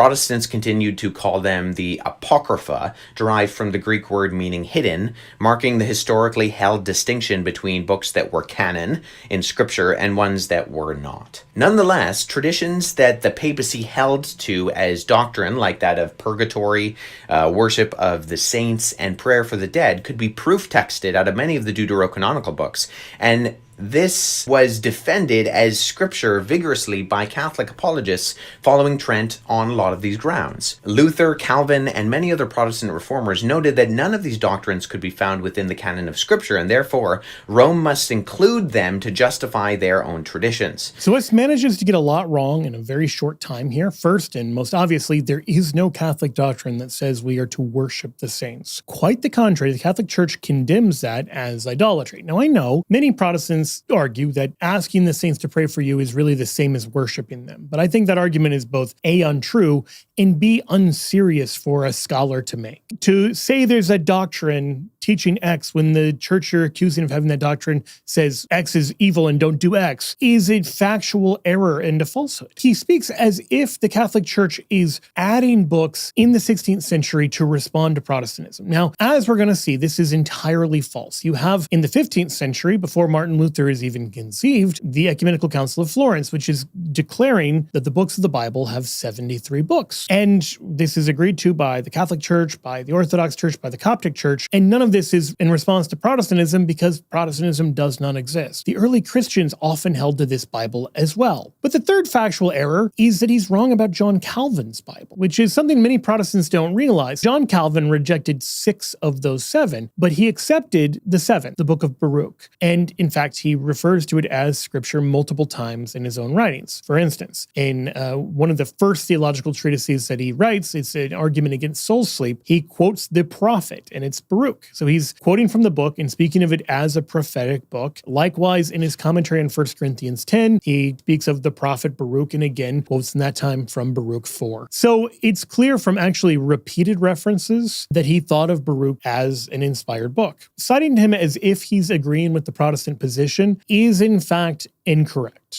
Protestants continued to call them the Apocrypha, derived from the Greek word meaning hidden, marking the historically held distinction between books that were canon in Scripture and ones that were not. Nonetheless, traditions that the papacy held to as doctrine, like that of purgatory, worship of the saints, and prayer for the dead, could be proof texted out of many of the deuterocanonical books, and this was defended as scripture vigorously by Catholic apologists following Trent on a lot of these grounds. Luther, Calvin, and many other Protestant reformers noted that none of these doctrines could be found within the canon of scripture, and therefore Rome must include them to justify their own traditions. So West manages to get a lot wrong in a very short time here. First, and most obviously, there is no Catholic doctrine that says we are to worship the saints. Quite the contrary, the Catholic Church condemns that as idolatry. Now, I know many Protestants argue that asking the saints to pray for you is really the same as worshiping them. But I think that argument is both A, untrue, and B, unserious for a scholar to make. To say there's a doctrine teaching X when the church you're accusing of having that doctrine says X is evil and don't do X is a factual error and a falsehood. He speaks as if the Catholic Church is adding books in the 16th century to respond to Protestantism. Now, as we're going to see, this is entirely false. You have in the 15th century, before Martin Luther is even conceived, the Ecumenical Council of Florence, which is declaring that the books of the Bible have 73 books. And this is agreed to by the Catholic Church, by the Orthodox Church, by the Coptic Church, and none of this is in response to Protestantism because Protestantism does not exist. The early Christians often held to this Bible as well. But the third factual error is that he's wrong about John Calvin's Bible, which is something many Protestants don't realize. John Calvin rejected 6 of those 7, but he accepted the 7th, the book of Baruch. And in fact, he refers to it as scripture multiple times in his own writings. For instance, in one of the first theological treatises that he writes, it's an argument against soul sleep, he quotes the prophet, and it's Baruch. So he's quoting from the book and speaking of it as a prophetic book. Likewise, in his commentary on 1 Corinthians 10, he speaks of the prophet Baruch, and again, quotes in that time from Baruch 4. So it's clear from actually repeated references that he thought of Baruch as an inspired book. Citing him as if he's agreeing with the Protestant position is in fact incorrect.